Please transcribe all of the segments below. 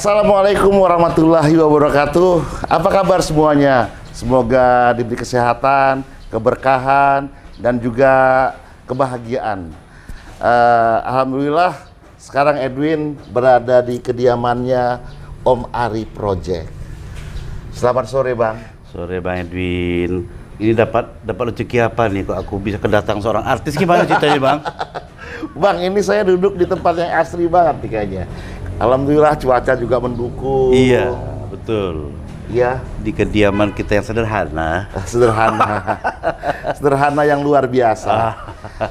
Assalamualaikum warahmatullahi wabarakatuh. Apa kabar semuanya? Semoga diberi kesehatan, keberkahan, dan juga kebahagiaan. Alhamdulillah, sekarang Edwin berada di kediamannya Om Ari Project. Selamat sore, Bang. Sore, Bang Edwin. Ini dapat rezeki apa nih? Kok aku bisa kedatang seorang artis? Gimana ceritanya, Bang? Bang, ini saya duduk di tempat yang asri banget nih kayaknya. Alhamdulillah cuaca juga mendukung. Iya, betul. Iya. Di kediaman kita yang sederhana. Sederhana. Sederhana yang luar biasa.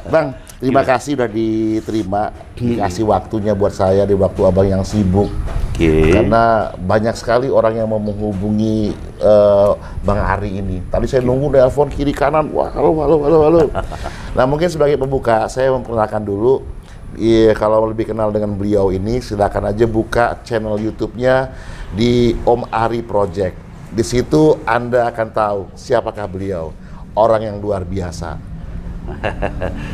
Bang, terima kasih udah diterima. Dikasih waktunya buat saya di waktu abang yang sibuk. Karena banyak sekali orang yang mau menghubungi Bang Ari ini. Tadi saya nunggu telepon kiri kanan. Wah, halo. Nah, mungkin sebagai pembuka, saya memperkenalkan dulu. Iya, kalau lebih kenal dengan beliau ini, silakan aja buka channel YouTube-nya di Om Ari Project. Di situ Anda akan tahu siapakah beliau, orang yang luar biasa.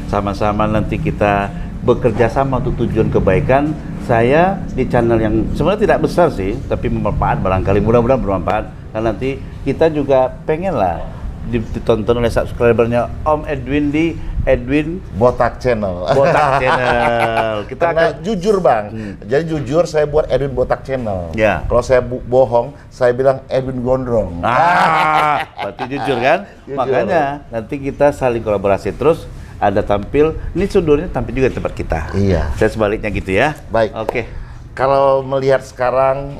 Sama-sama nanti kita bekerja sama untuk tujuan kebaikan. Saya di channel yang sebenarnya tidak besar sih, tapi bermanfaat barangkali, mudah-mudahan bermanfaat. Dan nanti kita juga pengen lah ditonton oleh subscribernya Om Edwin di Edwin Botak Channel. Botak Channel. Kita Karena akan jujur, Bang. Jadi jujur saya buat Edwin Botak Channel. Ya. Kalau saya bohong, saya bilang Edwin Gondrong. Berarti jujur kan? Jujur. Makanya nanti kita saling kolaborasi terus. Ada tampil, ini sudurnya tampil juga di tempat kita. Iya. Saya sebaliknya gitu ya. Baik. Oke. Kalau melihat sekarang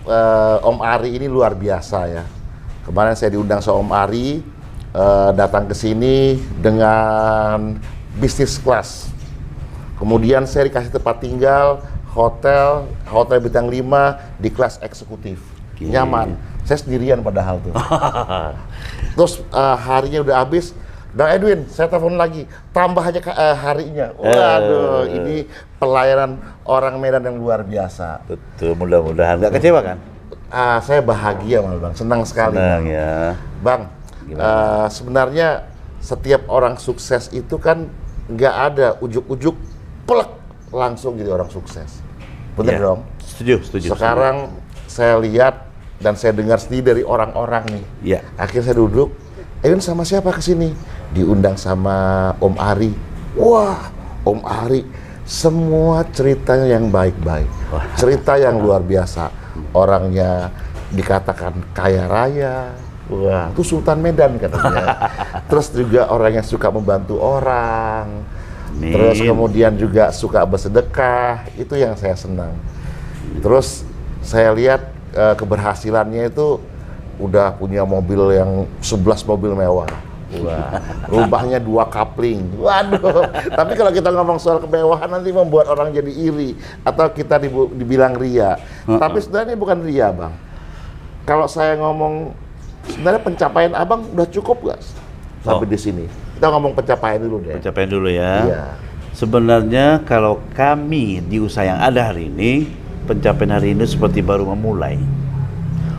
Om Ari ini luar biasa ya. Kemarin saya diundang sama Om Ari datang ke sini dengan bisnis kelas. Kemudian saya dikasih tempat tinggal, hotel bintang 5 di kelas eksekutif. Nyaman. Saya sendirian padahal tuh. Terus harinya udah habis. Bang Edwin, saya telepon lagi, tambah aja harinya. Waduh, ini pelayanan orang Medan yang luar biasa. Betul, mudah-mudahan. Nggak kecewa kan? Saya bahagia malah, Bang, senang sekali. Senang ya. Bang, sebenarnya setiap orang sukses itu kan nggak ada ujuk-ujuk plek langsung jadi orang sukses. Bener Ya. dong? Setuju. Sekarang saya lihat dan saya dengar sendiri dari orang-orang nih. Ya. Akhirnya saya duduk, Edwin sama siapa kesini? Diundang sama Om Ari. Wah, Om Ari, semua ceritanya yang baik-baik. Cerita yang luar biasa. Orangnya dikatakan kaya raya. Wah, itu Sultan Medan katanya. Terus juga orang yang suka membantu orang. Amin. Terus kemudian juga suka bersedekah. Itu yang saya senang. Terus saya lihat keberhasilannya itu udah punya mobil yang 11 mobil mewah. Wah, rumahnya 2 kapling. Waduh. Tapi kalau kita ngomong soal kemewahan nanti membuat orang jadi iri atau kita dibilang ria. Tapi sebenarnya bukan ria, Bang. Kalau saya ngomong sebenarnya pencapaian Abang udah cukup nggak sampai di sini? Kita ngomong pencapaian dulu deh. Pencapaian dulu ya. Iya. Sebenarnya kalau kami di usaha yang ada hari ini, pencapaian hari ini seperti baru memulai.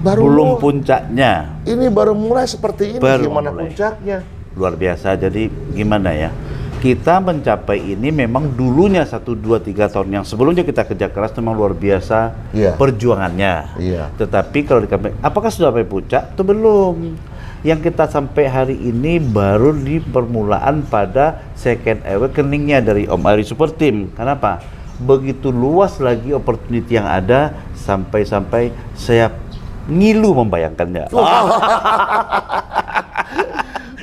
Belum puncaknya. Ini baru mulai seperti ini. Baru gimana mulai. puncaknya? Luar biasa. Jadi gimana ya? Kita mencapai ini memang dulunya 1, 2, 3 tahun yang sebelumnya kita kerja keras memang luar biasa perjuangannya. Iya. Tetapi kalau apakah sudah sampai puncak? Itu belum. Yang kita sampai hari ini baru di permulaan pada second awakeningnya dari Om Ari Super Team. Kenapa? Begitu luas lagi opportunity yang ada sampai-sampai saya ngilu membayangkannya.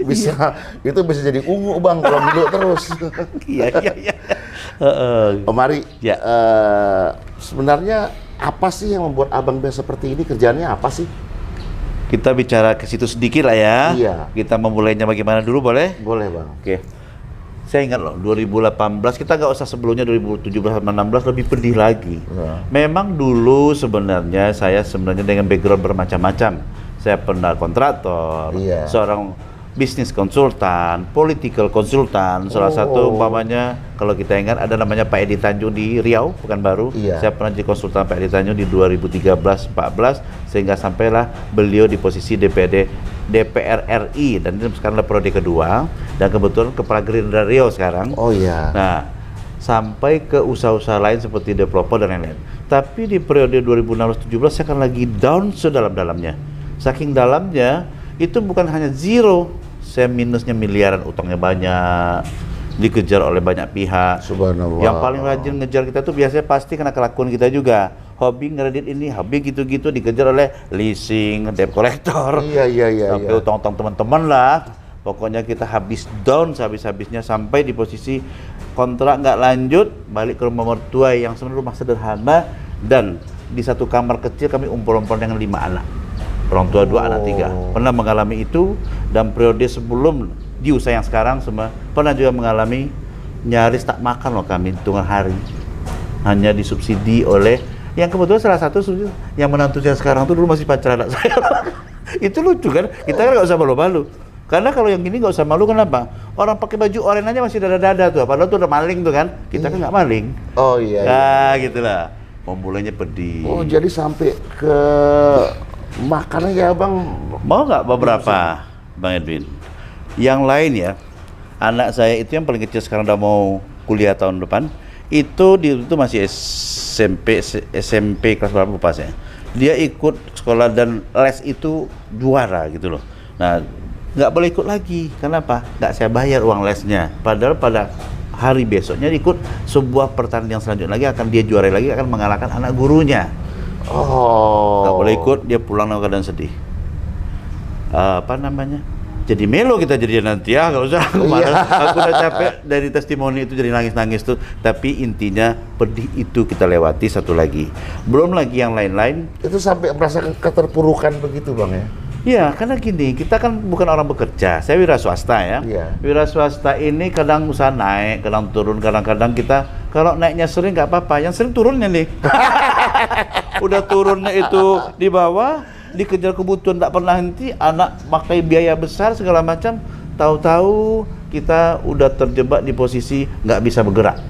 Bisa, itu bisa jadi ungu, Bang, kalau ngilu terus. Iya. Om Ari, Ya. Sebenarnya apa sih yang membuat Abang bisa seperti ini? Kerjaannya apa sih? Kita bicara ke situ sedikit lah ya. Iya. Kita memulainya bagaimana dulu, boleh? Boleh, Bang. Oke. Saya ingat loh, 2018, kita nggak usah sebelumnya 2017-2016 lebih pedih lagi. Ya. Memang dulu sebenarnya saya dengan background bermacam-macam. Saya pernah kontraktor, Iya. seorang bisnis konsultan, political konsultan, salah satu umpamanya kalau kita ingat ada namanya Pak Edi Tanjung di Riau, Pekanbaru. Iya. Saya pernah jadi konsultan Pak Edi Tanjung di 2013-14 sehingga sampailah beliau di posisi DPR RI dan ini sekarang adalah periode kedua dan kebetulan Kepala Gerindra Riau sekarang. Oh iya. Nah, sampai ke usaha-usaha lain seperti developer dan lain-lain. Tapi di periode 2016-17 saya akan lagi down sedalam-dalamnya. Saking dalamnya, itu bukan hanya zero, saya minusnya miliaran, utangnya banyak, dikejar oleh banyak pihak. Subhanallah. Yang paling rajin ngejar kita tuh biasanya pasti kena kelakuan kita juga. Hobi ngeredit ini, hobi gitu-gitu, dikejar oleh leasing, debt collector. Iya. Sampai utang-utang teman-teman lah. Pokoknya kita habis down sehabis-habisnya sampai di posisi kontrak nggak lanjut, balik ke rumah mertua yang sebenarnya rumah sederhana, dan di satu kamar kecil kami umpul-umpul dengan 5 anak. Orang tua 2, anak 3. Pernah mengalami itu, dan periode sebelum di usaha yang sekarang semua pernah juga mengalami nyaris tak makan loh kami hitungan hari. Hanya disubsidi oleh yang kebetulan salah satu yang menantu saya sekarang tuh dulu masih pacar anak saya. Itu lucu kan? Kita kan nggak usah malu-malu. Karena kalau yang gini nggak usah malu, kenapa? Orang pakai baju oranye aja masih dada-dada tuh, padahal tuh udah maling tuh kan? Kita kan nggak maling. Oh iya. Nah, gitulah. Memulainya pedih. Oh, jadi sampai ke makanan ya, Bang. Mau nggak beberapa, Bang Edwin? Yang lain ya, anak saya itu yang paling kecil sekarang udah mau kuliah tahun depan, itu masih SMP kelas berapa lupa saya. Dia ikut sekolah dan les itu juara gitu loh. Nah, nggak boleh ikut lagi. Kenapa? Nggak saya bayar uang lesnya. Padahal pada hari besoknya ikut sebuah pertandingan selanjutnya lagi, akan dia juara lagi, akan mengalahkan anak gurunya. Oh. Nggak boleh ikut, dia pulang dalam keadaan sedih. Jadi melo kita jadinya nanti ya, nggak usah. Aku udah capek dari testimoni itu jadi nangis-nangis tuh. Tapi intinya pedih itu kita lewati satu lagi. Belum lagi yang lain-lain. Itu sampai merasakan keterpurukan begitu, Bang ya? Iya, karena gini, kita kan bukan orang bekerja. Saya wira swasta ya. Iya. Wira swasta ini kadang usaha naik, kadang turun, kadang-kadang kita kalau naiknya sering nggak apa-apa, yang sering turunnya nih. Udah turunnya itu di bawah, dikejar kebutuhan tak pernah henti, anak pakai biaya besar segala macam, tahu-tahu kita udah terjebak di posisi nggak bisa bergerak,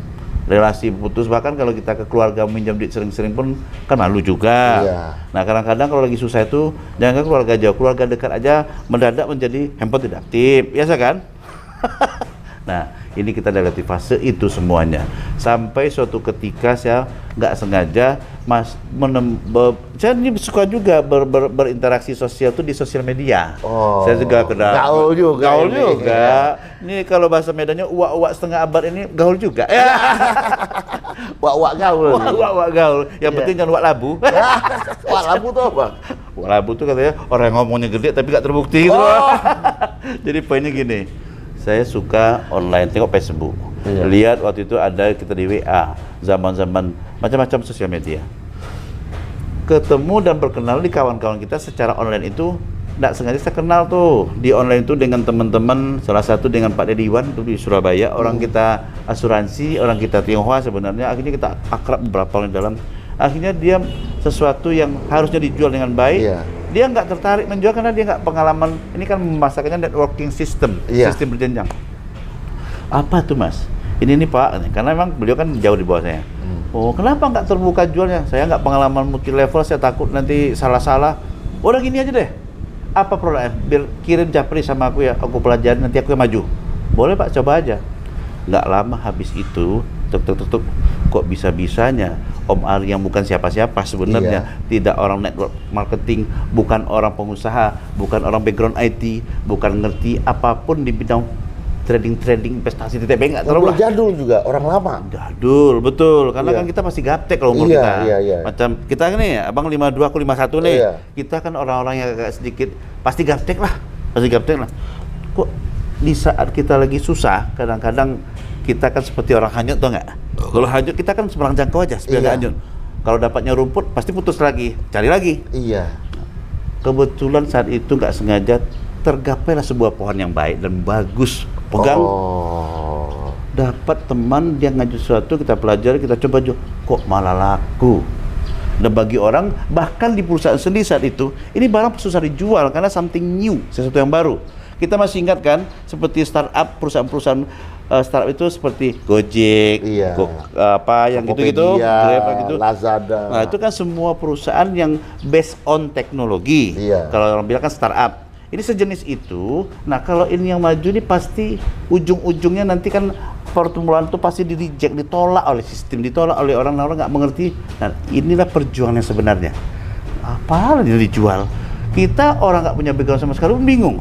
relasi putus, bahkan kalau kita ke keluarga minjam duit sering-sering pun kan malu juga. Iya. Nah kadang-kadang kalau lagi susah itu jangan keluarga jauh, keluarga dekat aja mendadak menjadi handphone tidak aktif, biasa kan? Nah ini kita lewati fase itu semuanya sampai suatu ketika saya nggak sengaja saya ini suka juga berinteraksi sosial tuh di sosial media. Oh, saya juga kena gaul juga. Ini kalau bahasa Medannya uak-uak setengah abad, ini gaul juga. Wak gaul. Wak gaul. Yang penting jangan wak labu. Wak labu tuh apa? Wak labu tuh katanya orang yang ngomongnya gede tapi gak terbukti gitu. Jadi poinnya gini, saya suka online, tengok Facebook. Iya. Lihat waktu itu ada kita di WA, zaman-zaman macam-macam sosial media. Ketemu dan berkenal di kawan-kawan kita secara online itu, tidak sengaja saya kenal tuh di online itu dengan teman-teman, salah satu dengan Pak Dedi Iwan itu di Surabaya, orang kita asuransi, orang kita Tionghoa sebenarnya, akhirnya kita akrab beberapa tahun dalam. Akhirnya dia sesuatu yang harusnya dijual dengan baik, dia nggak tertarik menjual karena dia nggak pengalaman. Ini kan memasaknya networking system, sistem berjenjang. Apa tuh Mas? Ini Pak, karena memang beliau kan jauh di bawah saya. Oh, kenapa nggak terbuka jualnya? Saya nggak pengalaman multi level, saya takut nanti salah-salah. Udah gini aja deh. Apa produknya? Biar kirim Japri sama aku ya, aku pelajari, nanti aku yang maju. Boleh Pak, coba aja. Nggak lama habis itu, tuk, kok bisa-bisanya Om Ari yang bukan siapa-siapa sebenarnya, tidak orang network marketing, bukan orang pengusaha, bukan orang background IT, bukan ngerti apapun di bidang trading investasi TTB, nggak terlalu jadul juga, orang lama. Jadul, betul. Karena kan kita masih gaptek kalau umur kita. Macam kita nih, Abang 52, aku 51 nih. Kita kan orang-orang yang agak sedikit pasti gaptek lah. Kok di saat kita lagi susah, kadang-kadang kita kan seperti orang hanyut, tau nggak? Kalau hanyut kita kan seberang jangkau aja, biar nggak hanyut. Kalau dapatnya rumput, pasti putus lagi, cari lagi. Iya. Kebetulan saat itu nggak sengaja tergapailah sebuah pohon yang baik dan bagus. Pegang, dapat teman dia ngaju sesuatu, kita pelajari, kita coba jual, kok malah laku. Dan bagi orang, bahkan di perusahaan sendiri saat itu, ini barang susah dijual karena something new, sesuatu yang baru. Kita masih ingat kan, seperti startup, perusahaan-perusahaan startup itu seperti Gojek, yang gitu-gitu, Grab, Lazada. Nah itu kan semua perusahaan yang based on teknologi. Kalau orang bilang kan startup. Ini sejenis itu. Nah, kalau ini yang maju ini pasti ujung-ujungnya nanti kan pertemuan itu pasti di-reject, ditolak oleh sistem, ditolak oleh orang-orang nggak mengerti. Nah, inilah perjuangan yang sebenarnya. Apa yang dijual? Kita orang nggak punya background sama sekali, bingung.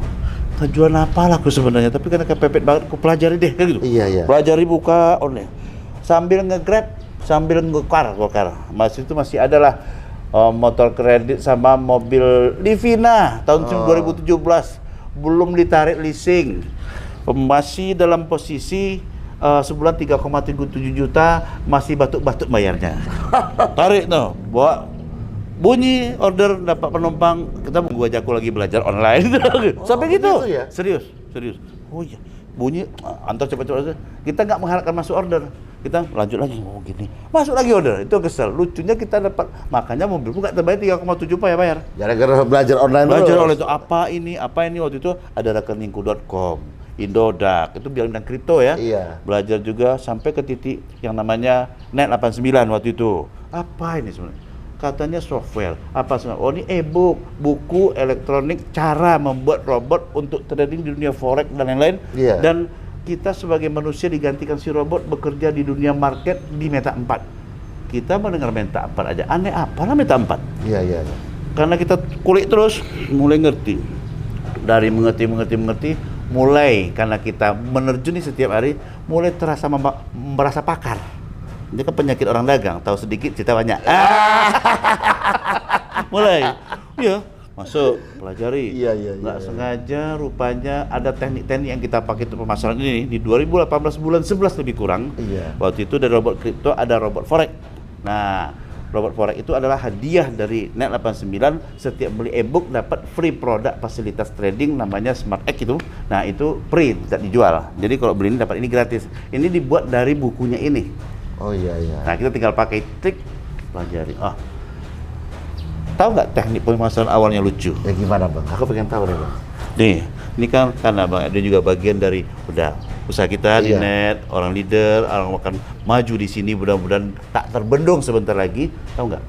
Jualan apa laku sebenarnya? Tapi karena kepepet banget, aku pelajari deh, kan gitu. Iya. Pelajari buka online, sambil nge-grab, sambil gokar. Masih adalah motor kredit sama mobil Livina tahun 2017 belum ditarik leasing, masih dalam posisi sebulan 3,37 juta, masih batuk-batuk bayarnya. Tarik tuh, bawa bunyi order, dapat penumpang, kita gua jago lagi belajar online. Sampai gitu ya? serius. Oh iya, bunyi antar cepat-cepat. Kita nggak mengharapkan masuk order, kita lanjut lagi, gini masuk lagi order. Itu kesel. Lucunya kita dapat, makanya mobil pun nggak terbayar 3,7 Pak ya bayar. Gara-gara belajar online. Itu apa ini waktu itu ada rekeningku.com, Indodax, itu bidang kripto ya. Iya. Belajar juga sampai ke titik yang namanya Net 89 waktu itu. Apa ini sebenarnya? Katanya software. Apa sebenarnya? Oh, ini e-book, buku elektronik, cara membuat robot untuk trading di dunia forex dan lain-lain. Iya. Dan kita sebagai manusia digantikan si robot bekerja di dunia market di Meta 4. Kita mendengar Meta 4 aja, aneh apalah Meta 4? Iya. Karena kita kulik terus, mulai ngerti. Dari mengerti, mulai karena kita menerjuni setiap hari, mulai terasa merasa pakar. Ini kan penyakit orang dagang, tahu sedikit cerita banyak. Mulai, iya, masuk, pelajari. Iya. Nggak sengaja, rupanya ada teknik-teknik yang kita pakai untuk pemasaran ini di 2018 bulan 11 lebih kurang. Iya. Waktu itu dari robot kripto ada robot forex. Nah, robot forex itu adalah hadiah dari Net 89. Setiap beli e-book dapat free produk fasilitas trading namanya Smart X itu. Nah, itu free, tidak dijual. Jadi kalau beli ini dapat ini gratis. Ini dibuat dari bukunya ini. Oh iya. Nah, kita tinggal pakai trik, pelajari. Tahu nggak teknik pemasaran awalnya lucu? Ya gimana Bang? Aku pengen tahu deh Bang. Nih, ini kan karena Bang, dia juga bagian dari usaha kita di Iya. Net, orang leader, orang akan maju di sini, mudah-mudahan tak terbendung sebentar lagi. Tahu nggak?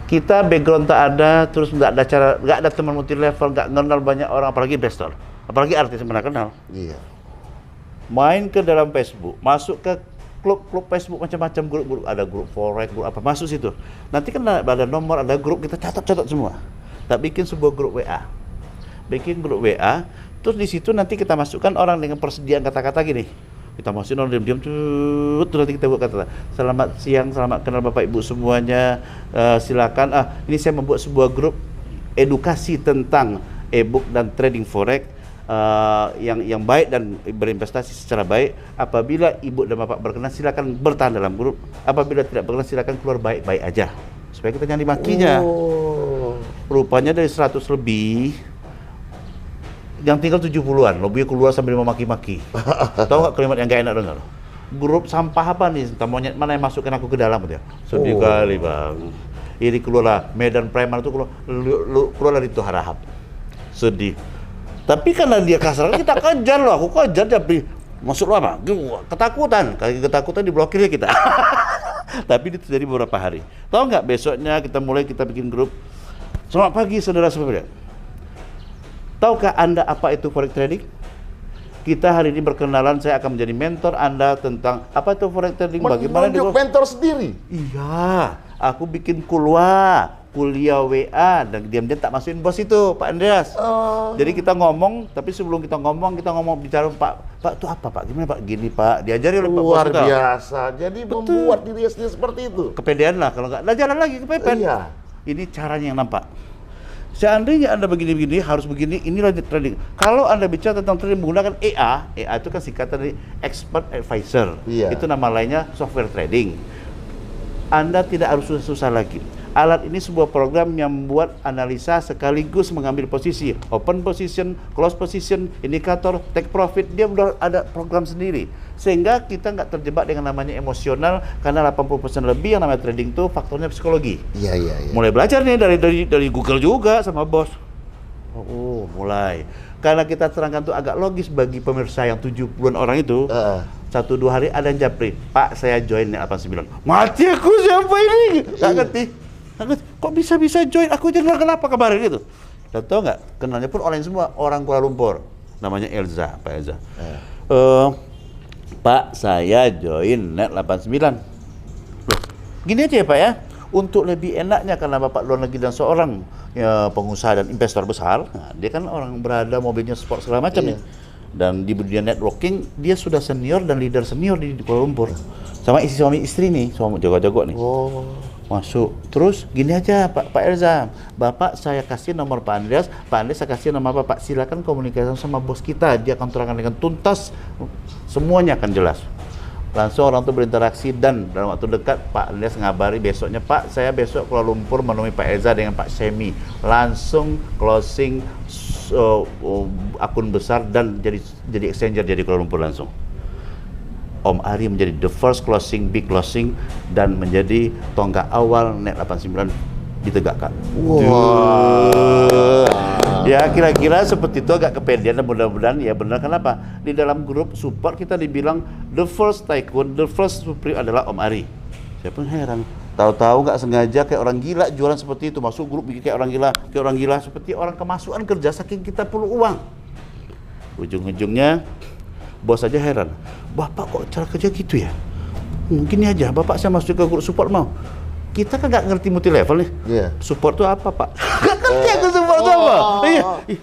Kita background tak ada, terus nggak ada teman multi level, nggak kenal banyak orang, apalagi investor, apalagi artis yang pernah kenal. Iya. Main ke dalam Facebook, masuk ke klub Facebook macam-macam, grup-grup, ada grup forex, grup apa, masuk situ. Nanti kan ada nomor, ada grup, kita catat semua. Tak bikin sebuah grup WA. Bikin grup WA, terus di situ nanti kita masukkan orang dengan persediaan kata-kata gini. Kita masukin orang diam-diam, terus nanti kita buat kata-kata. Selamat siang, selamat kenal Bapak Ibu semuanya. Silakan. Ini saya membuat sebuah grup edukasi tentang e-book dan trading forex. Yang baik dan berinvestasi secara baik. Apabila ibu dan bapak berkenan, silakan bertahan dalam grup. Apabila tidak berkenan, silakan keluar baik-baik aja, supaya kita jangan dimakinya. Rupanya dari 100 lebih, yang tinggal 70-an lebih keluar sambil memaki-maki. Tahu nggak kalimat yang gak enak dengar? Grup sampah apa nih? Monyet mana yang masukkan aku ke dalam gitu ya? Sedih kali Bang. Ini keluarlah Medan Preman itu keluar dari itu harahap. Sedih. Tapi karena dia kasar, kita kejar loh. Aku kejar, tapi masuk apa? Ketakutan. Kali ketakutan diblokir ya kita. Tapi itu terjadi beberapa hari. Tahu nggak, besoknya kita bikin grup. Selamat pagi saudara-saudara. Tahukah Anda apa itu forex trading? Kita hari ini berkenalan, saya akan menjadi mentor Anda tentang apa itu forex trading. Bagaimana menunjuk mentor sendiri? Iya, aku bikin kuliah WA dan diam-diam tak masukin bos itu, Pak Andreas. Jadi kita ngomong, tapi sebelum kita ngomong bicara Pak itu apa Pak? Gimana Pak? Gini Pak, diajari oleh Pak bos. Luar biasa. Jadi membuat diri sendiri seperti itu. Kepedean lah, kalau nggak, jalan lagi kepepet. Iya. Ini caranya yang nampak. Seandainya Anda begini-begini, harus begini, inilah trading. Kalau Anda bicara tentang trading menggunakan EA itu kan singkatan dari Expert Advisor. Iya. Itu nama lainnya software trading. Anda tidak harus susah-susah lagi. Alat ini sebuah program yang membuat analisa sekaligus mengambil posisi, open position, close position, indikator, take profit. Dia udah ada program sendiri, sehingga kita nggak terjebak dengan namanya emosional, karena 80% lebih yang namanya trading itu faktornya psikologi. Iya. Mulai belajar nih dari Google juga sama bos. Mulai. Karena kita terangkan tuh agak logis bagi pemirsa yang 70-an orang itu. 1-2 hari ada yang japri, Pak saya join nih 89. Mati aku, siapa ini? Nggak ngerti. Kok bisa join? Aku aja nggak kenapa kemarin gitu. Dan tahu nggak, kenalnya pun orang semua, orang Kuala Lumpur. Namanya Elza, Pak Elza. Pak, saya join Net 89. Loh, gini aja ya Pak ya, untuk lebih enaknya karena Bapak luar negeri dan seorang pengusaha dan investor besar, nah, dia kan orang berada mobilnya sport segala macam nih. Dan di dunia networking, dia sudah senior dan leader senior di Kuala Lumpur. Sama suami istri nih, suami jago-jago nih. Masuk. Terus gini aja Pak Elza, Bapak saya kasih nomor Pak Andreas saya kasih nama Bapak, silakan komunikasi sama bos kita, dia akan terangkan dengan tuntas, semuanya akan jelas. Langsung orang itu berinteraksi dan dalam waktu dekat Pak Andreas ngabari besoknya, Pak saya besok Kuala Lumpur menemui Pak Elza dengan Pak Semi, langsung closing akun besar dan jadi exchanger jadi Kuala Lumpur langsung. Om Ari menjadi the first closing, big closing, dan menjadi tonggak awal Net 89 ditegakkan. Ya kira-kira seperti itu, agak kepedean dan mudah-mudahan ya benar. Kenapa? Di dalam grup support kita dibilang the first tycoon, the first supreme adalah Om Ari. Saya pun heran. Tahu-tahu nggak sengaja kayak orang gila jualan seperti itu, masuk grup bikin kayak orang gila, seperti orang kemasukan kerja saking kita perlu uang. Ujung-ujungnya bos aja heran, Bapak kok cara kerja gitu ya? Gini aja, Bapak saya masuk ke grup support mau. Kita kan nggak ngerti multi level nih. Support itu apa Pak? Nggak ngerti aku support itu apa?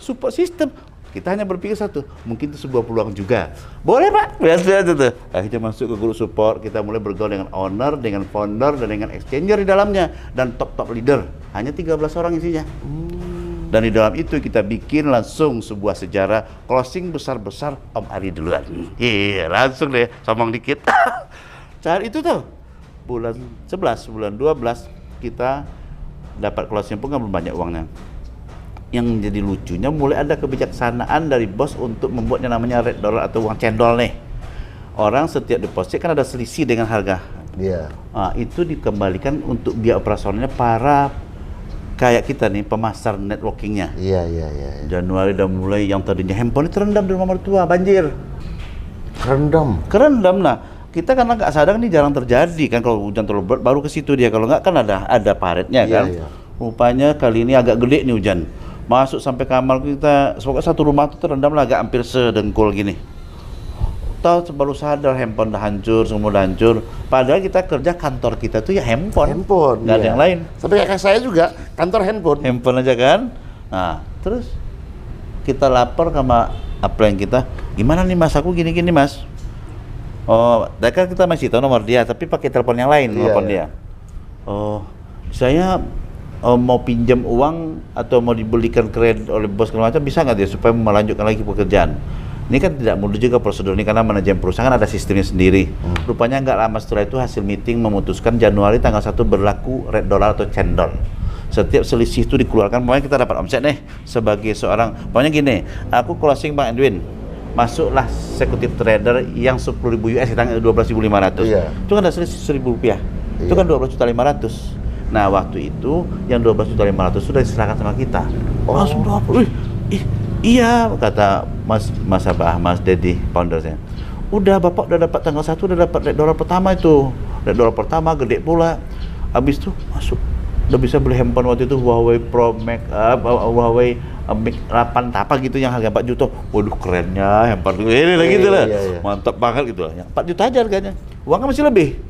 Support system. Kita hanya berpikir satu, mungkin itu sebuah peluang juga. Boleh Pak? Biasa tuh. Akhirnya masuk ke grup support, kita mulai bergaul dengan owner, dengan founder, dan dengan exchanger di dalamnya. Dan top leader, hanya 13 orang isinya. Dan di dalam itu kita bikin langsung sebuah sejarah closing besar-besar Om Ari duluan. Iya, langsung deh, sombong dikit. Saat itu tuh, bulan 11, bulan 12, kita dapat closing pun nggak belum banyak uangnya. Yang jadi lucunya mulai ada kebijaksanaan dari bos untuk membuatnya namanya red dollar atau uang cendol nih. Orang setiap deposit kan ada selisih dengan harga. Itu dikembalikan untuk biaya operasionalnya para kayak kita nih, pemasar networkingnya. Januari udah mulai, yang tadinya handphone terendam di rumah mertua, banjir. Kerendam. Nah, kita karena nggak sadar nih jarang terjadi kan, kalau hujan terlalu berat baru ke situ dia, kalau nggak kan ada paretnya kan. Rupanya kali ini agak gede nih hujan. Masuk sampai kamar kita, pokoknya satu rumah tuh terendam lah, agak hampir sedengkul gini. Tahu baru sadar handphone udah hancur, semua udah hancur. Padahal kita kerja, kantor kita tuh ya handphone, nggak ada yang lain. Sampai kakak saya juga kantor handphone aja kan. Nah, terus kita lapor sama upline kita, gimana nih Mas, aku gini-gini Mas. Oh, kan kita masih tahu nomor dia, tapi pakai telepon yang lain, telepon dia. Oh, saya mau pinjam uang atau mau dibelikan kredit oleh bos segala macam, bisa nggak dia supaya melanjutkan lagi pekerjaan? Ini kan tidak mudah juga prosedur ini karena manajemen perusahaan ada sistemnya sendiri. Rupanya nggak lama setelah itu hasil meeting memutuskan Januari tanggal 1 berlaku red dollar atau cendol. Setiap selisih itu dikeluarkan, pokoknya kita dapat omset nih sebagai seorang, pokoknya gini, aku closing Bang Edwin, masuklah eksekutif trader yang 10.000 US ditanggung 12.500. Itu kan ada selisih 1.000 rupiah. Itu kan 12.500. Nah, waktu itu yang 12.500 sudah diserahkan sama kita. Langsung 20. Iya, kata Mas Dedi, founder saya. Udah, Bapak udah dapat tanggal 1, udah dapat red dollar pertama itu. Red dollar pertama gede pula. Habis itu masuk. Udah bisa beli handphone waktu itu Huawei Pro Max, Huawei Mix 8 apa gitu yang harga 4 juta. Waduh, kerennya handphone ini lah gitu lah. Mantap banget gitu lah. 4 juta aja harganya. Uangnya masih lebih.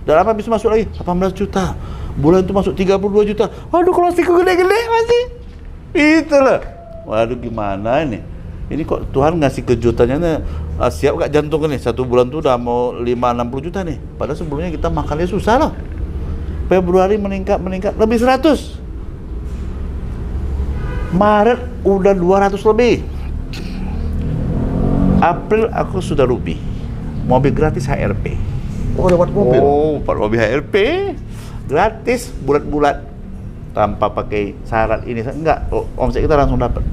Dan apa bisa masuk lagi? 18 juta. Bulan itu masuk 32 juta. Waduh, kalau stiku gede-gede masih. Itulah. Waduh, gimana ini? Ini kok Tuhan ngasih kejutannya, siap gak jantung nih, 1 bulan tuh udah mau 5-60 juta nih. Padahal sebelumnya kita makannya susah loh. Februari meningkat lebih 100. Maret udah 200 lebih. April aku sudah rugi. Mobil gratis HRP. Oh, dapat mobil? Oh, mobil HRP gratis bulat-bulat tanpa pakai syarat ini, enggak, omset kita langsung dapat.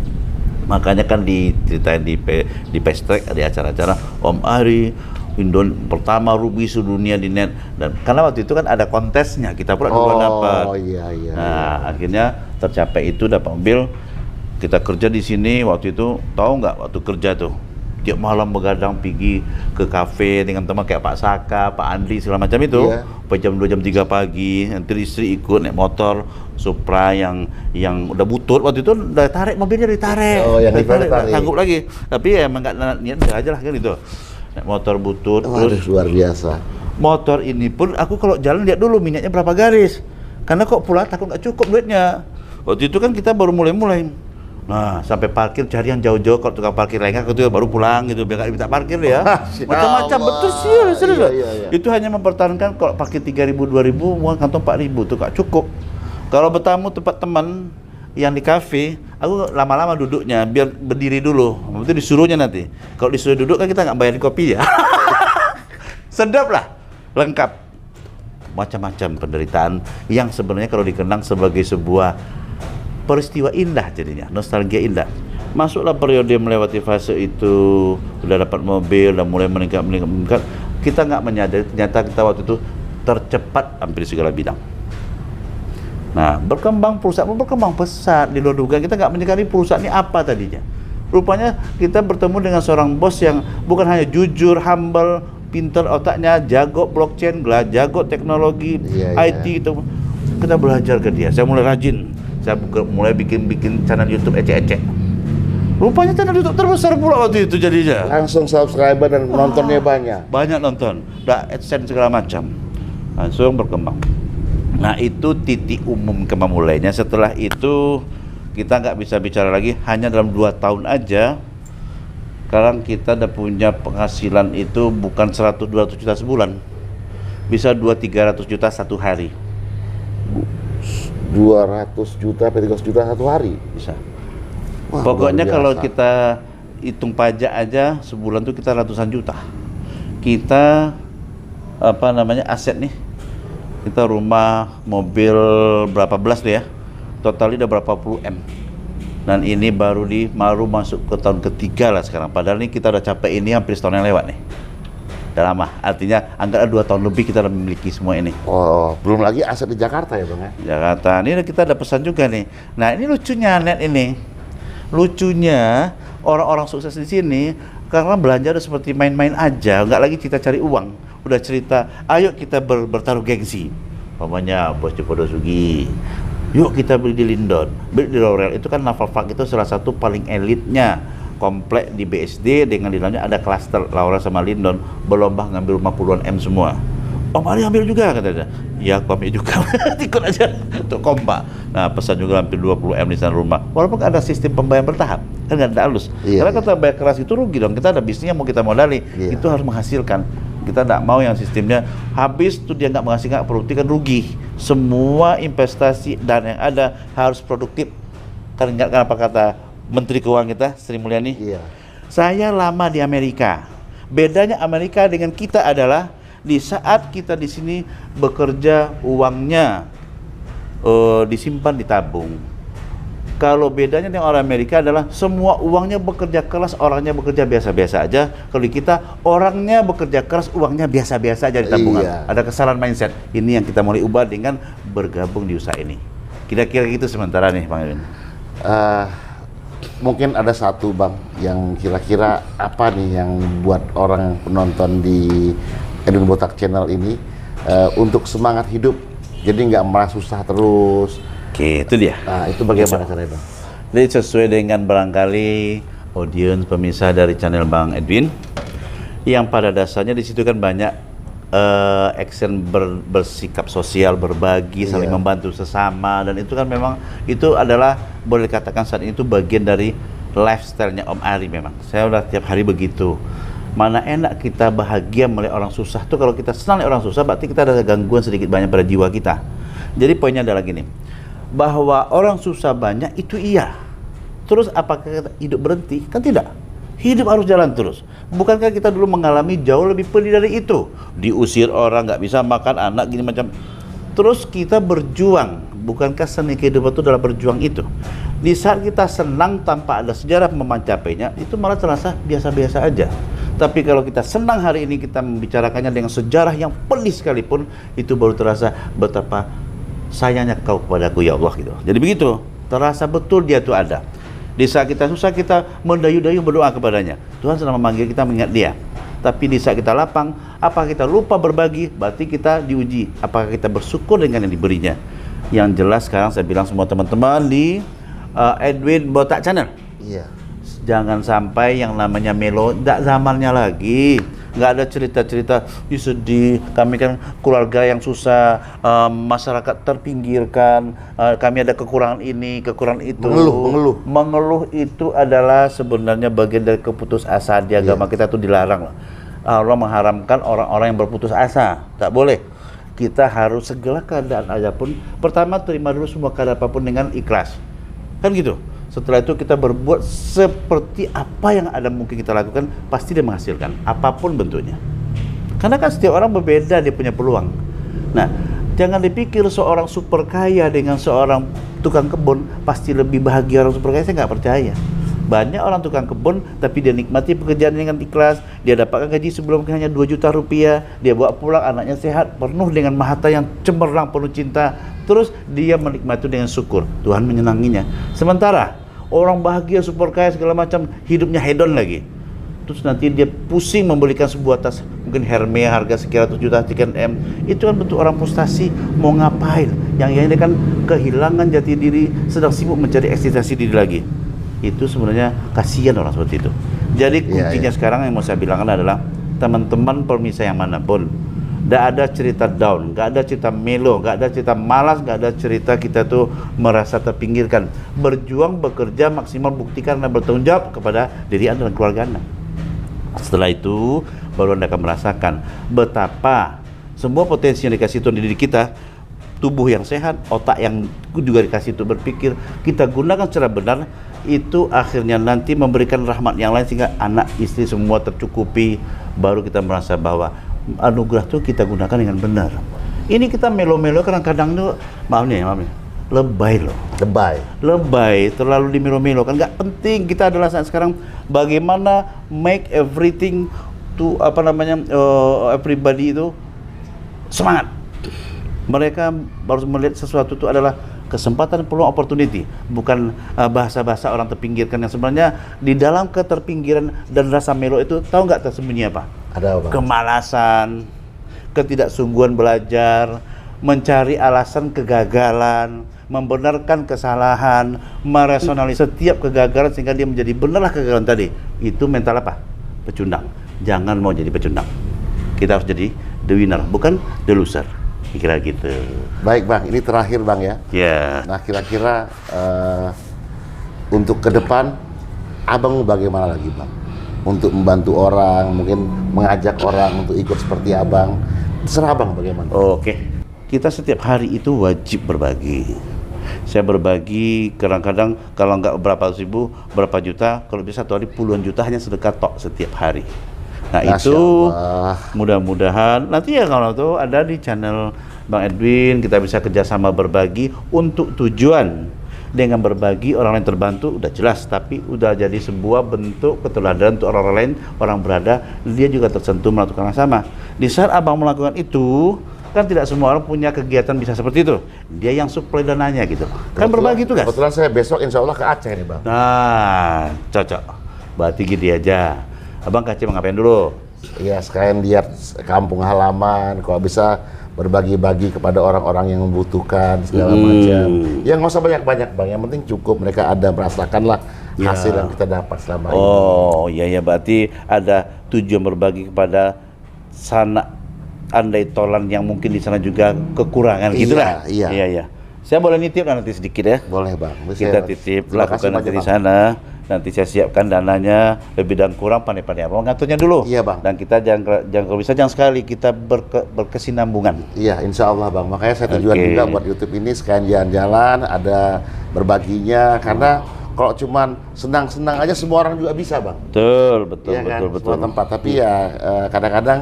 Makanya kan diceritain di Fast Track, di acara-acara Om Ari pertama rugi sedunia di net, dan karena waktu itu kan ada kontesnya, kita pula duluan dapat. Nah, akhirnya tercapai itu, dapat mobil. Kita kerja di sini waktu itu, tahu nggak waktu kerja tuh tiap malam begadang pergi ke kafe dengan teman kayak Pak Saka, Pak Andi segala macam itu. sampai jam 2 jam 3 pagi. Nanti istri ikut naik motor Supra yang udah butut, waktu itu udah tarik, mobilnya ditarik. Oh, yang ditarik, ditarik. sanggup lagi. Tapi ya emang nggak niat aja lah kan itu. Naik motor butut. Waduh, Terus luar biasa. motor ini pun aku kalau jalan lihat dulu minyaknya berapa garis. Karena kok pulang takut nggak cukup duitnya. Waktu itu kan kita baru mulai-mulai. Nah, sampai parkir cari yang jauh-jauh, kalau tukang parkir lengah itu baru pulang gitu, biar nggak minta parkir ya. Macam-macam, betul serius. Iya. Itu hanya mempertahankan kalau parkir 3.000, 2.000, uang kantong 4.000 tuh gak cukup. Kalau bertamu tempat teman yang di kafe, aku lama-lama duduknya biar berdiri dulu. Itu disuruhnya nanti. Kalau disuruh duduk kan kita nggak bayarin kopi ya. Sedap lah, lengkap. Macam-macam penderitaan yang sebenarnya kalau dikenang sebagai sebuah peristiwa indah jadinya, nostalgia indah. Masuklah periode melewati fase itu, udah dapat mobil, udah mulai meningkat. Kita nggak menyadari ternyata kita waktu itu tercepat hampir segala bidang. Nah, perusahaan berkembang pesat di luar dugaan. Kita nggak menyadari perusahaan ini apa tadinya. Rupanya kita bertemu dengan seorang bos yang bukan hanya jujur, humble, pintar otaknya, jago blockchain, jago teknologi, IT itu. Kita belajar ke dia. Saya mulai rajin. Saya mulai bikin channel YouTube ecek-ecek. Rupanya channel YouTube terbesar pula waktu itu jadinya. Langsung subscriber dan penontonnya banyak. Banyak nonton, udah AdSense segala macam. Langsung berkembang. Nah, itu titik umum mulainya. Setelah itu kita nggak bisa bicara lagi, hanya dalam 2 tahun aja. Sekarang kita udah punya penghasilan itu bukan 100-200 juta sebulan. Bisa 200-300 juta satu hari. 200 juta, 300 juta satu hari Bisa. Wah, Pokoknya kalau biasa. kita hitung pajak aja sebulan tuh kita ratusan juta. Kita aset nih. Kita rumah, mobil berapa belas tuh ya. Totalnya udah berapa puluh M. Dan ini baru masuk ke tahun ketiga lah sekarang. Padahal ini kita udah capek ini hampir setahun yang lewat nih. Udah lama. Artinya anggaplah 2 tahun lebih kita udah memiliki semua ini. Oh, belum lagi aset di Jakarta ya Bang ya? Jakarta. Ini kita ada pesan juga nih. Nah, ini lucunya net ini. Lucunya orang-orang sukses di sini karena belanja udah seperti main-main aja, nggak lagi kita cari uang. Udah cerita, ayo kita bertaruh gengsi. Umpamanya Bos Joko Sugi. Yuk kita beli di Lindon, beli di Laurel. Itu kan Naval Park itu salah satu paling elitnya komplek di BSD, dengan di dalamnya ada klaster Laurel sama Lindon, berlomba ngambil rumah puluhan M semua. Om Ali ambil juga katanya. Ya, aku ambil juga. Ikut aja untuk kompak. Nah, pesan juga hampir 20 M di sana rumah. Walaupun ada sistem pembayaran bertahap, kan nggak ada halus. Karena kita bayar keras itu rugi dong. Kita ada bisnisnya mau kita modali, itu harus menghasilkan. Kita tidak mau yang sistemnya habis tuh dia nggak menghasilkan, nggak produktif, kan rugi. Semua investasi dan yang ada harus produktif. Kan ingatkan apa kata Menteri Keuangan kita, Sri Mulyani? Iya. Saya lama di Amerika. Bedanya Amerika dengan kita adalah di saat kita di sini bekerja, uangnya disimpan, ditabung. Kalau bedanya dengan orang Amerika adalah semua uangnya bekerja keras, orangnya bekerja biasa-biasa aja. Kalau di kita orangnya bekerja keras, uangnya biasa-biasa aja di tabungan. Iya. Ada kesalahan mindset. Ini yang kita mulai ubah dengan bergabung di usaha ini. Kira-kira gitu sementara nih, Bang Edwin. Mungkin ada satu Bang yang kira-kira apa nih yang buat orang penonton di Edwin Botak Channel ini untuk semangat hidup, jadi nggak merasa susah terus. Oke, itu dia. Nah, itu bagaimana caranya Bang? Jadi sesuai dengan barangkali audiens pemirsa dari channel Bang Edwin, yang pada dasarnya di situ kan banyak action bersikap sosial, berbagi, saling membantu sesama, dan itu kan memang itu adalah boleh dikatakan saat ini itu bagian dari lifestyle-nya Om Ari. Memang saya udah tiap hari begitu. Mana enak kita bahagia melihat orang susah tuh. Kalau kita senang lihat orang susah, berarti kita ada gangguan sedikit banyak pada jiwa kita. Jadi poinnya adalah gini, bahwa orang susah banyak itu iya. Terus apakah kita hidup berhenti? Kan tidak. Hidup harus jalan terus. Bukankah kita dulu mengalami jauh lebih pedih dari itu? Diusir orang, nggak bisa makan, anak gini macam. Terus kita berjuang. Bukankah seni kehidupan itu adalah berjuang itu? Di saat kita senang tanpa ada sejarah mencapainya, itu malah terasa biasa-biasa aja. Tapi kalau kita senang hari ini, kita membicarakannya dengan sejarah yang pedih sekalipun, itu baru terasa betapa sayangnya kau kepadaku ya Allah gitu. Jadi begitu, terasa betul dia itu ada. Di saat kita susah, kita mendayu-dayu berdoa kepadanya. Tuhan sedang memanggil kita mengingat dia. Tapi di saat kita lapang, Apa kita lupa berbagi, berarti kita diuji. Apakah kita bersyukur dengan yang diberinya? Yang jelas sekarang saya bilang semua teman-teman di Edwin Botak Channel. Iya. Jangan sampai yang namanya melo, tidak zamannya lagi. Nggak ada cerita-cerita sedih, kami kan keluarga yang susah, masyarakat terpinggirkan, kami ada kekurangan ini, kekurangan itu. Mengeluh itu adalah sebenarnya bagian dari keputusasaan di agama kita, itu dilarang. Allah mengharamkan orang-orang yang berputus asa, tak boleh. Kita harus segala keadaan apapun, pertama terima dulu semua keadaan apapun dengan ikhlas, kan gitu. Setelah itu kita berbuat seperti apa yang ada mungkin kita lakukan, pasti dia menghasilkan, apapun bentuknya. Karena kan setiap orang berbeda, dia punya peluang. Nah, jangan dipikir seorang super kaya dengan seorang tukang kebun pasti lebih bahagia orang super kaya, saya nggak percaya. Banyak orang tukang kebun, tapi dia nikmati pekerjaan dengan ikhlas, dia dapatkan gaji sebelum hanya 2 juta rupiah, dia bawa pulang, anaknya sehat, penuh dengan mahata yang cemerlang, penuh cinta, terus dia menikmati dengan syukur, Tuhan menyenanginya. Sementara orang bahagia, super kaya, segala macam, hidupnya hedon lagi. Terus nanti dia pusing membelikan sebuah tas, mungkin Hermes harga sekian ratus juta, sekian M. Itu kan bentuk orang frustasi, mau ngapain? Yang ini kan kehilangan jati diri, sedang sibuk mencari eksistensi diri lagi. Itu sebenarnya kasihan orang seperti itu. Jadi kuncinya sekarang yang mau saya bilang adalah, teman-teman pemirsa yang manapun, nggak ada cerita down, nggak ada cerita melo, nggak ada cerita malas, nggak ada cerita kita tuh merasa terpinggirkan. Berjuang, bekerja maksimal, buktikan dan bertanggung jawab kepada diri Anda dan keluarga Anda. Setelah itu baru Anda akan merasakan betapa semua potensi yang dikasih Tuhan di diri kita, tubuh yang sehat, otak yang juga dikasih untuk berpikir, kita gunakan secara benar, itu akhirnya nanti memberikan rahmat yang lain sehingga anak, istri semua tercukupi. Baru kita merasa bahwa anugerah itu kita gunakan dengan benar. Ini kita melo-melo kadang-kadang tuh, maaf nih, lebay loh. Lebay, terlalu di melo-melo kan nggak penting. Kita adalah saat sekarang bagaimana make everything to everybody itu semangat. Mereka harus melihat sesuatu itu adalah kesempatan, peluang, opportunity, bukan bahasa-bahasa orang terpinggirkan yang sebenarnya di dalam keterpinggiran dan rasa melo itu, tahu nggak tersembunyi apa? Ada apa? Kemalasan, ketidaksungguhan belajar, mencari alasan kegagalan, membenarkan kesalahan, merasionalis setiap kegagalan sehingga dia menjadi benarlah kegagalan tadi. Itu mental apa? Pecundang. Jangan mau jadi pecundang. Kita harus jadi the winner, bukan the loser. Kira gitu. Baik Bang, ini terakhir Bang ya. Ya. Nah kira-kira untuk ke depan, Abang bagaimana lagi Bang? Untuk membantu orang, mungkin mengajak orang untuk ikut seperti Abang. Terserah Abang bagaimana? Oke. Kita setiap hari itu wajib berbagi. Saya berbagi kadang-kadang kalau nggak berapa ribu, berapa juta, kalau bisa satu hari puluhan juta hanya sedekah tok setiap hari. Nah itu mudah-mudahan nanti ya kalau tuh ada di channel Bang Edwin, kita bisa kerjasama berbagi untuk tujuan. Dengan berbagi orang lain terbantu udah jelas, tapi udah jadi sebuah bentuk keteladanan untuk orang lain, orang berada, dia juga tersentuh melakukan yang sama. Di saat Abang melakukan itu, kan tidak semua orang punya kegiatan bisa seperti itu. Dia yang suplai dananya gitu. Kan berbagi tugas. Kebetulan saya besok insya Allah ke Aceh nih Bang. Nah, cocok. Berarti gini aja. Abang ke Aceh mau ngapain dulu? Iya, sekalian lihat kampung halaman, kalau bisa berbagi-bagi kepada orang-orang yang membutuhkan segala macam. Ya nggak usah banyak-banyak Bang, yang penting cukup mereka ada merasakanlah hasil yang kita dapat selama ini. Oh iya ya, berarti ada tujuan berbagi kepada sanak andai tolan yang mungkin di sana juga kekurangan gitulah. Iya. Saya boleh nitip nanti sedikit ya? Boleh Bang. Kita titip, lakukan nanti di sana. Nanti saya siapkan dananya, lebih dan kurang pandai-pandai Abang ngaturnya dulu. Iya Bang. Dan kita jangan kalau bisa jangan sekali, kita berkesinambungan. Iya, insya Allah Bang. Makanya saya tujuan juga buat YouTube ini sekalian jalan-jalan, ada berbaginya. Karena kalau cuman senang-senang aja semua orang juga bisa Bang. Betul. Ya kan? Semua tempat. Tapi ya kadang-kadang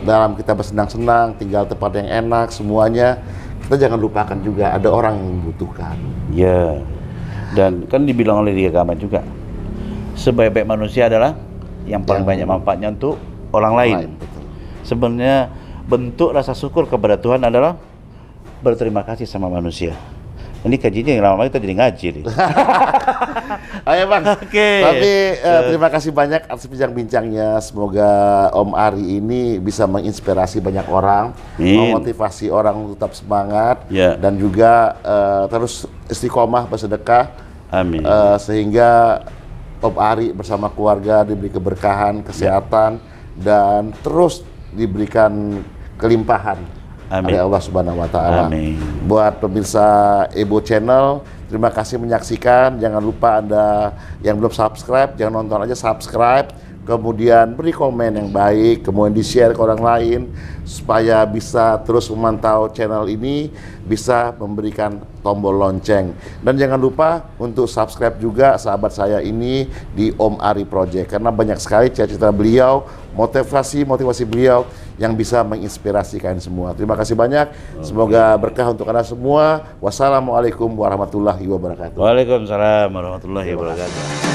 dalam kita bersenang-senang, tinggal tempat yang enak, semuanya, kita jangan lupakan juga ada orang yang membutuhkan. Ya. Dan kan dibilang oleh di agama juga, sebaik-baik manusia adalah yang paling banyak manfaatnya untuk orang lain. Sebenarnya bentuk rasa syukur kepada Tuhan adalah berterima kasih sama manusia. Ini kajinya yang lama-lama kita jadi ngaji nih. Ayo Bang. Oke. Tapi terima kasih banyak atas bincang-bincangnya. Semoga Om Ari ini bisa menginspirasi banyak orang, memotivasi orang untuk tetap semangat, dan juga terus istiqomah bersedekah. Amin. Sehingga Om Ari bersama keluarga diberi keberkahan, kesehatan, dan terus diberikan kelimpahan. Amin. Oleh Allah Subhanahu wa Ta'ala. Amin. Buat pemirsa Ebo Channel, terima kasih menyaksikan. Jangan lupa Anda yang belum subscribe, jangan nonton aja, subscribe. Kemudian beri komen yang baik, kemudian di-share ke orang lain supaya bisa terus memantau channel ini, bisa memberikan tombol lonceng. Dan jangan lupa untuk subscribe juga sahabat saya ini di Om Ari Project, karena banyak sekali cerita beliau, motivasi beliau yang bisa menginspirasi kalian semua. Terima kasih banyak. Semoga berkah untuk Anda semua. Wassalamualaikum warahmatullahi wabarakatuh. Waalaikumsalam warahmatullahi wabarakatuh.